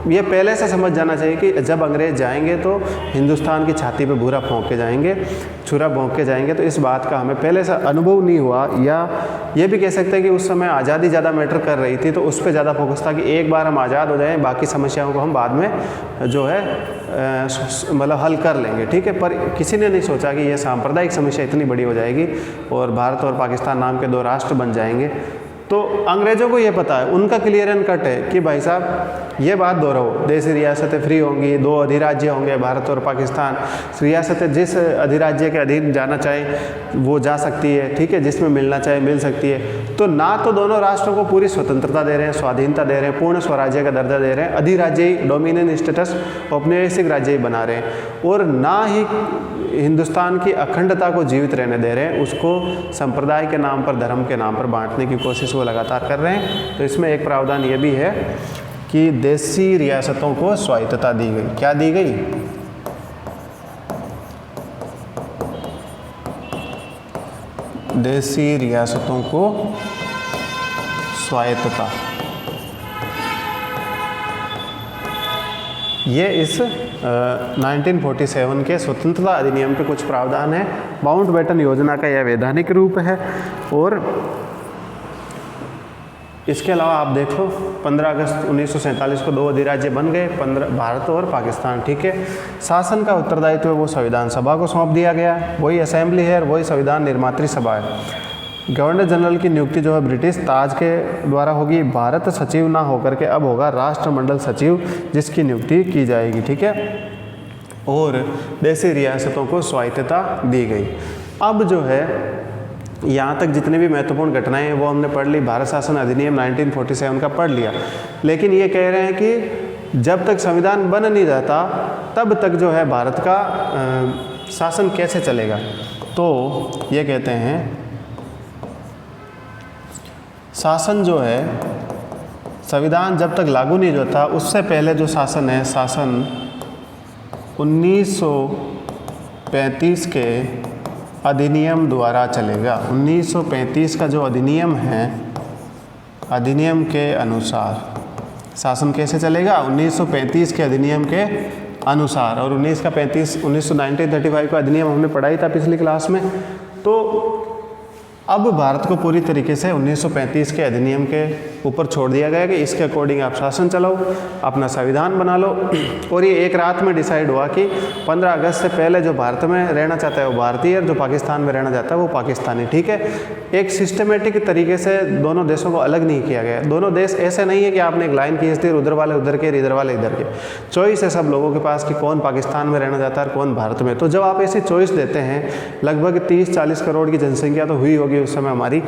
ये पहले से समझ जाना चाहिए कि जब अंग्रेज़ जाएंगे तो हिंदुस्तान की छाती पे बुरा भोंक के जाएंगे, छुरा भोंक के जाएंगे। तो इस बात का हमें पहले से अनुभव नहीं हुआ, या ये भी कह सकते हैं कि उस समय आज़ादी ज़्यादा मैटर कर रही थी, तो उस पर ज़्यादा फोकस था कि एक बार हम आज़ाद हो जाएं, बाकी समस्याओं को हम बाद में जो है मतलब हल कर लेंगे, ठीक है। पर किसी ने नहीं सोचा कि यह सांप्रदायिक समस्या इतनी बड़ी हो जाएगी और भारत और पाकिस्तान नाम के दो राष्ट्र बन जाएंगे। तो अंग्रेज़ों को ये पता है, उनका क्लियर एंड कट है कि भाई साहब ये बात दोहराओ, देशी रियासतें फ्री होंगी, दो अधिराज्य होंगे भारत और पाकिस्तान, रियासतें जिस अधिराज्य के अधीन जाना चाहे वो जा सकती है, ठीक है, जिसमें मिलना चाहे मिल सकती है। तो ना तो दोनों राष्ट्रों को पूरी स्वतंत्रता दे रहे हैं, स्वाधीनता दे रहे हैं, पूर्ण स्वराज्य का दर्जा दे रहे हैं, अधिराज्य ही डोमिनियन स्टेटस औपनिवेशिक राज्य ही बना रहे हैं, और ना ही हिंदुस्तान की अखंडता को जीवित रहने दे रहे हैं, उसको संप्रदाय के नाम पर, धर्म के नाम पर बांटने की कोशिश वो लगातार कर रहे हैं। तो इसमें एक प्रावधान ये भी है कि देशी रियासतों को स्वायत्तता दी गई। क्या दी गई? देशी रियासतों को स्वायत्तता। ये इस 1947 के स्वतंत्रता अधिनियम पे कुछ प्रावधान है। माउंटबेटन योजना का यह वैधानिक रूप है। और इसके अलावा आप देख लो 15 अगस्त 1947 को दो अधिराज्य बन गए, 15 भारत और पाकिस्तान, ठीक है। शासन का उत्तरदायित्व वो संविधान सभा को सौंप दिया गया, वही असेंबली है और वही संविधान निर्मात्री सभा है। गवर्नर जनरल की नियुक्ति जो है ब्रिटिश ताज के द्वारा होगी, भारत सचिव ना होकर के अब होगा राष्ट्रमंडल सचिव, जिसकी नियुक्ति की जाएगी, ठीक है। और देशी रियासतों को स्वायत्तता दी गई। अब जो है यहाँ तक जितने भी महत्वपूर्ण घटनाएं हैं वो हमने पढ़ ली, भारत शासन अधिनियम 1947 का पढ़ लिया। लेकिन ये कह रहे हैं कि जब तक संविधान बन नहीं जाता तब तक जो है भारत का शासन कैसे चलेगा। तो ये कहते हैं शासन जो है, संविधान जब तक लागू नहीं होता उससे पहले जो शासन है, शासन 1935 के अधिनियम द्वारा चलेगा। 1935 का जो अधिनियम है, अधिनियम के अनुसार शासन कैसे चलेगा? 1935 के अधिनियम के अनुसार। और 1935 का अधिनियम हमने पढ़ा ही था पिछली क्लास में। तो अब भारत को पूरी तरीके से 1935 के अधिनियम के ऊपर छोड़ दिया गया कि इसके अकॉर्डिंग आप शासन चलाओ, अपना संविधान बना लो। और ये एक रात में डिसाइड हुआ कि 15 अगस्त से पहले जो भारत में रहना चाहता है वो भारतीय, और जो पाकिस्तान में रहना चाहता है वो पाकिस्तानी, ठीक है। एक सिस्टमेटिक तरीके से दोनों देशों को अलग नहीं किया गया। दोनों देश ऐसे नहीं है कि आपने एक लाइन खींच दी, उधर वाले उधर के, इधर वाले इधर के। चॉइस है सब लोगों के पास कि कौन पाकिस्तान में रहना चाहता है और कौन भारत में। तो जब आप ऐसी चॉइस देते हैं, लगभग 30-40 करोड़ की जनसंख्या तो हुई होगी उस समय हमारी,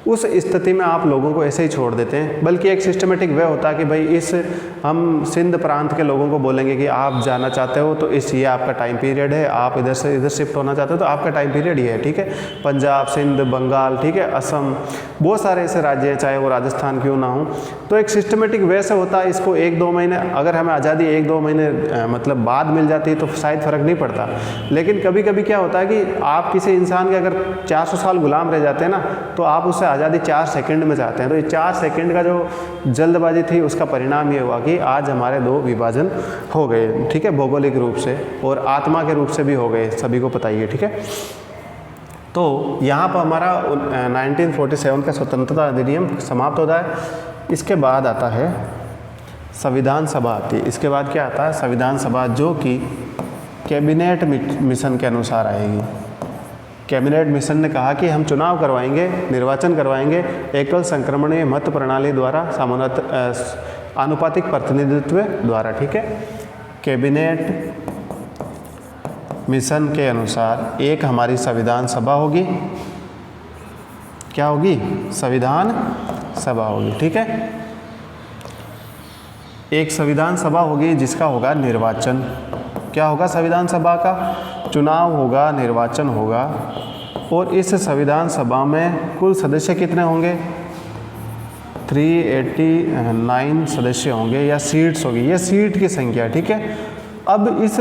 उस स्थिति में आप लोगों को ऐसे ही छोड़ देते हैं। बल्कि एक सिस्टमेटिक वे होता है कि भाई इस हम सिंध प्रांत के लोगों को बोलेंगे कि आप जाना चाहते हो तो ये आपका टाइम पीरियड है, आप इधर से इधर शिफ्ट होना चाहते हो तो आपका टाइम पीरियड ये है, ठीक है। पंजाब, सिंध, बंगाल, ठीक है, असम, बहुत सारे ऐसे राज्य हैं, चाहे वो राजस्थान क्यों ना हो। तो एक सिस्टमेटिक वे से होता है। इसको 1-2 महीने, अगर हमें आज़ादी 1-2 महीने मतलब बाद मिल जाती है तो शायद फ़र्क नहीं पड़ता। लेकिन कभी कभी क्या होता है कि आप किसी इंसान के अगर 400 साल गुलाम रह जाते हैं ना, तो आप उससे आज़ादी 4 सेकंड में चाहते हैं। तो ये 4 सेकंड का जो जल्दबाजी थी उसका परिणाम ये हुआ कि आज हमारे 2 विभाजन हो गए, ठीक है, भौगोलिक रूप से और आत्मा के रूप से भी हो गए, सभी को पता ही है, ठीक है। तो यहाँ पर हमारा 1947 का स्वतंत्रता अधिनियम समाप्त होता है। इसके बाद आता है संविधान सभा आती है। इसके बाद क्या आता है? संविधान सभा, जो कि कैबिनेट मिशन के अनुसार आएगी। कैबिनेट मिशन ने कहा कि हम चुनाव करवाएंगे, निर्वाचन करवाएंगे एकल संक्रमणीय मत प्रणाली द्वारा, आनुपातिक प्रतिनिधित्व द्वारा, ठीक है। कैबिनेट मिशन के अनुसार एक हमारी संविधान सभा होगी। क्या होगी? संविधान सभा होगी, ठीक है। एक संविधान सभा होगी जिसका होगा निर्वाचन। क्या होगा? संविधान सभा का चुनाव होगा, निर्वाचन होगा। और इस संविधान सभा में कुल सदस्य कितने होंगे? 389 सदस्य होंगे या सीट्स होगी, ये सीट की संख्या, ठीक है। अब इस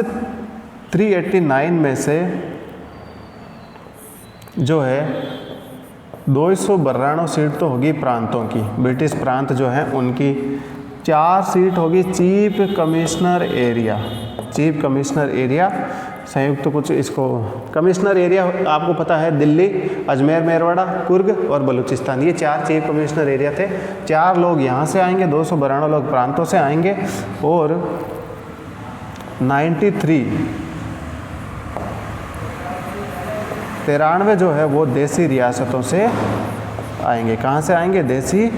389 में से जो है 292 सीट तो होगी प्रांतों की, ब्रिटिश प्रांत जो हैं उनकी। 4 सीट होगी chief commissioner area. Chief commissioner area संयुक्त कुछ इसको कमिश्नर एरिया आपको पता है, दिल्ली, अजमेर, मेरवाड़ा, कुर्ग और बलूचिस्तान, ये 4 चीफ कमिश्नर एरिया थे। 4 लोग यहाँ से आएंगे, 292 लोग प्रांतों से आएंगे और 93 जो है वो देसी रियासतों से आएंगे। कहाँ से आएंगे? देसी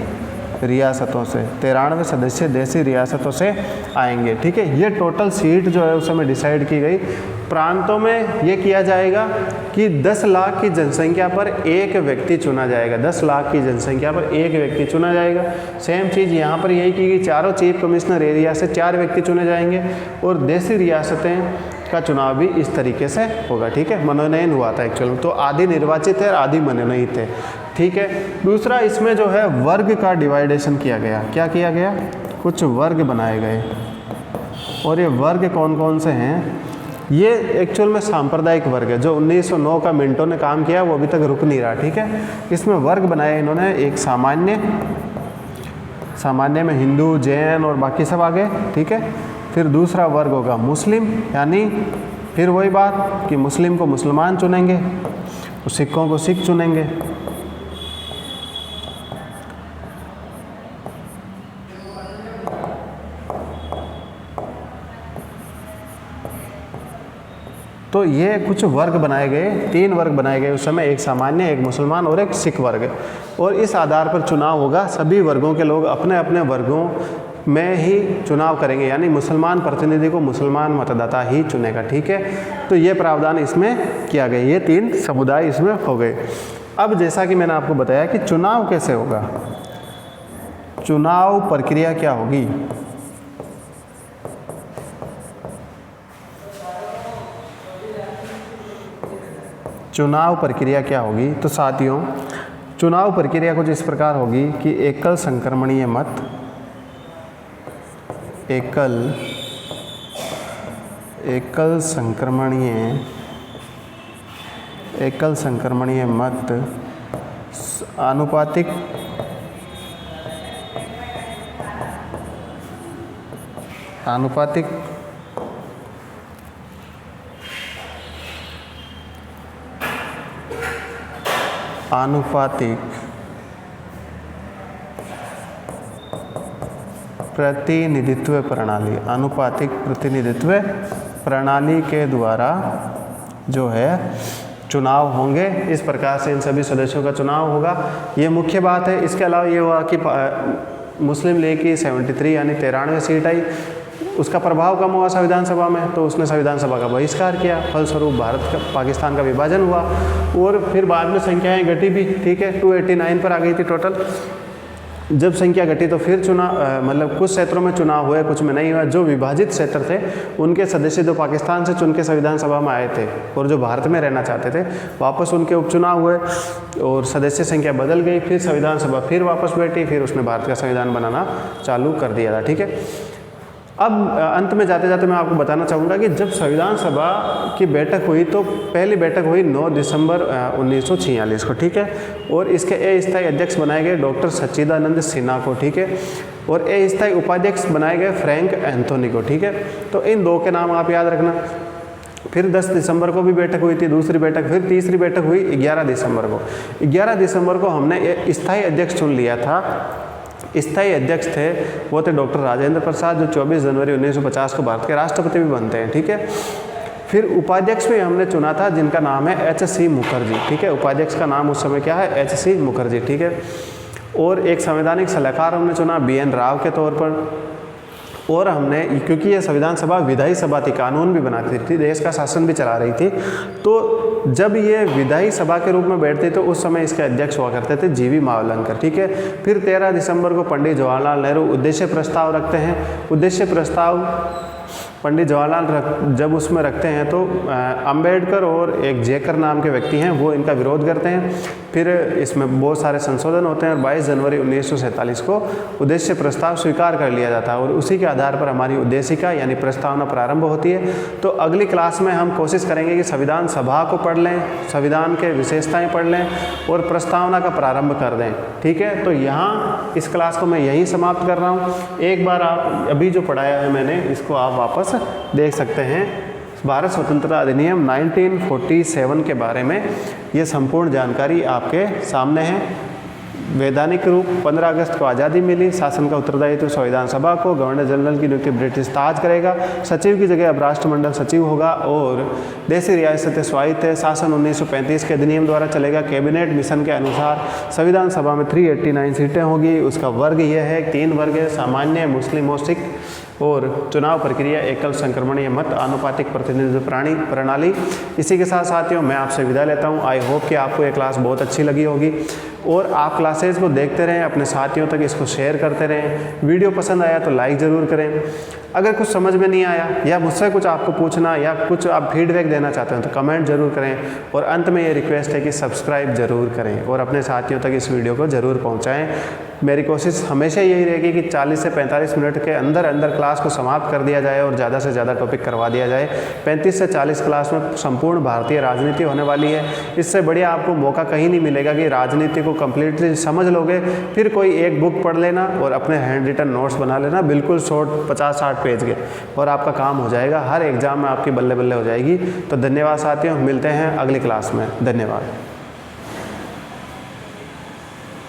रियासतों से। 93 सदस्य देसी रियासतों से आएंगे, ठीक है। ये टोटल सीट जो है उस समय डिसाइड की गई। प्रांतों में ये किया जाएगा कि 10 लाख की जनसंख्या पर एक व्यक्ति चुना जाएगा। 10 लाख की जनसंख्या पर एक व्यक्ति चुना जाएगा। सेम चीज़ यहाँ पर यही की गई, चारों चीफ कमिश्नर एरिया से 4 व्यक्ति चुने जाएंगे और देसी रियासतें का चुनाव भी इस तरीके से होगा, ठीक है। मनोनयन हुआ था एक्चुअल में, तो आधी निर्वाचित है और आधी मनोनयित है, ठीक है। दूसरा, इसमें जो है वर्ग का डिवाइडेशन किया गया। क्या किया गया? कुछ वर्ग बनाए गए। और ये वर्ग कौन कौन से हैं? ये एक्चुअल में सांप्रदायिक वर्ग है। जो 1909 का मिंटो ने काम किया वो अभी तक रुक नहीं रहा, ठीक है। इसमें वर्ग बनाए इन्होंने। एक सामान्य में हिंदू, जैन और बाकी सब आ गए, ठीक है। फिर दूसरा वर्ग होगा मुस्लिम, यानी फिर वही बात कि मुस्लिम को मुसलमान चुनेंगे, तो सिखों को सिख चुनेंगे। तो ये कुछ वर्ग बनाए गए, 3 वर्ग बनाए गए उस समय, एक सामान्य, एक मुसलमान और एक सिख वर्ग। और इस आधार पर चुनाव होगा। सभी वर्गों के लोग अपने अपने वर्गों में ही चुनाव करेंगे, यानी मुसलमान प्रतिनिधि को मुसलमान मतदाता ही चुनेगा, ठीक है। तो ये प्रावधान इसमें किया गया। ये 3 समुदाय इसमें हो गए। अब जैसा कि मैंने आपको बताया कि चुनाव कैसे होगा, चुनाव प्रक्रिया क्या होगी। चुनाव प्रक्रिया क्या होगी? तो साथियों, चुनाव प्रक्रिया कुछ इस प्रकार होगी कि एकल संक्रमणीय मत, एकल संक्रमणीय मत, आनुपातिक प्रतिनिधित्व प्रणाली, आनुपातिक प्रतिनिधित्व प्रणाली के द्वारा जो है चुनाव होंगे। इस प्रकार से इन सभी सदस्यों का चुनाव होगा। ये मुख्य बात है। इसके अलावा ये हुआ कि मुस्लिम लीग की 73 यानी 93 सीट आई, उसका प्रभाव कम हुआ संविधान सभा में, तो उसने संविधान सभा का बहिष्कार किया। फलस्वरूप पाकिस्तान का विभाजन हुआ और फिर बाद में संख्याएं घटी भी, ठीक है। 289 पर आ गई थी टोटल। जब संख्या घटी तो फिर मतलब कुछ क्षेत्रों में चुनाव हुए, कुछ में नहीं हुआ। जो विभाजित क्षेत्र थे उनके सदस्य जो पाकिस्तान से चुन के संविधान सभा में आए थे और जो भारत में रहना चाहते थे, वापस उनके उपचुनाव हुए और सदस्य संख्या बदल गई। फिर संविधान सभा फिर वापस बैठी, फिर उसने भारत का संविधान बनाना चालू कर दिया था, ठीक है। अब अंत में जाते जाते मैं आपको बताना चाहूँगा कि जब संविधान सभा की बैठक हुई तो पहली बैठक हुई 9 दिसंबर 1946 को, ठीक है। और इसके अस्थायी अध्यक्ष बनाए गए डॉक्टर सच्चिदानंद सिन्हा को, ठीक है। और अस्थायी उपाध्यक्ष बनाए गए फ्रैंक एंथोनी को, ठीक है। तो इन 2 के नाम आप याद रखना। फिर 10 दिसंबर को भी बैठक हुई थी, दूसरी बैठक। फिर तीसरी बैठक हुई 11 दिसंबर को। 11 दिसंबर को हमने स्थायी अध्यक्ष चुन लिया था। स्थायी अध्यक्ष थे वो थे डॉक्टर राजेंद्र प्रसाद, जो 24 जनवरी 1950 को भारत के राष्ट्रपति भी बनते हैं, ठीक है। फिर उपाध्यक्ष भी हमने चुना था जिनका नाम है H.C. मुखर्जी, ठीक है। उपाध्यक्ष का नाम उस समय क्या है? H.C. मुखर्जी, ठीक है। और एक संवैधानिक सलाहकार हमने चुना B.N. राव के तौर पर। और हमने, क्योंकि ये संविधान सभा विधायी सभा थी, कानून भी बनाती थी, देश का शासन भी चला रही थी, तो जब ये विधायी सभा के रूप में बैठते तो उस समय इसके अध्यक्ष हुआ करते थे जीवी मावलंकर, ठीक है। फिर 13 दिसंबर को पंडित जवाहरलाल नेहरू उद्देश्य प्रस्ताव रखते हैं। उद्देश्य प्रस्ताव पंडित जवाहरलाल जब उसमें रखते हैं तो अंबेडकर और एक जेकर नाम के व्यक्ति हैं, वो इनका विरोध करते हैं। फिर इसमें बहुत सारे संशोधन होते हैं और 22 जनवरी 1947 को उद्देश्य प्रस्ताव स्वीकार कर लिया जाता है और उसी के आधार पर हमारी उद्देशिका यानी प्रस्तावना प्रारंभ होती है। तो अगली क्लास में हम कोशिश करेंगे कि संविधान सभा को पढ़ लें, संविधान के विशेषताएँ पढ़ लें और प्रस्तावना का प्रारंभ कर दें, ठीक है। तो यहाँ इस क्लास को मैं यहीं समाप्त कर रहा हूँ। एक बार आप अभी जो पढ़ाया है मैंने, इसको आप वापस देख सकते हैं। भारत स्वतंत्रता अधिनियम 1947 के बारे में ये संपूर्ण जानकारी आपके सामने है। वैधानिक रूप 15 अगस्त को आज़ादी मिली, शासन का उत्तरदायित्व संविधान सभा को, गवर्नर जनरल की नियुक्ति ब्रिटिश ताज करेगा, सचिव की जगह अब राष्ट्रमंडल सचिव होगा और देशी रियासतें स्वायत्त है। शासन 1935 के अधिनियम द्वारा चलेगा। कैबिनेट मिशन के अनुसार संविधान सभा में 389 सीटें होगी। उसका वर्ग यह है, 3 वर्ग है, सामान्य, मुस्लिम और सिख, और चुनाव प्रक्रिया एकल संक्रमणीय मत आनुपातिक प्रतिनिधित्व प्रणाली। इसी के साथ साथियों मैं आपसे विदा लेता हूं। आई होप कि आपको ये क्लास बहुत अच्छी लगी होगी और आप क्लासेस को देखते रहें, अपने साथियों तक इसको शेयर करते रहें। वीडियो पसंद आया तो लाइक ज़रूर करें। अगर कुछ समझ में नहीं आया या मुझसे कुछ आपको पूछना या कुछ आप फीडबैक देना चाहते हैं तो कमेंट जरूर करें। और अंत में ये रिक्वेस्ट है कि सब्सक्राइब जरूर करें और अपने साथियों तक इस वीडियो को ज़रूर पहुँचाएँ। मेरी कोशिश हमेशा यही रहेगी कि 40 से 45 मिनट के अंदर अंदर क्लास को समाप्त कर दिया जाए और ज़्यादा से ज़्यादा टॉपिक करवा दिया जाए। 35 से 40 क्लास में संपूर्ण भारतीय राजनीति होने वाली है। इससे बढ़िया आपको मौका कहीं नहीं मिलेगा कि राजनीति को कंप्लीटली समझ लोगे, फिर कोई एक बुक पढ़ लेना और अपने हैंड रिटन नोट्स बना लेना, बिल्कुल शॉर्ट 50-60 पेज के, और आपका काम हो जाएगा। हर एग्जाम में आपकी बल्ले बल्ले हो जाएगी। तो धन्यवाद साथियों, मिलते हैं अगली क्लास में। धन्यवाद।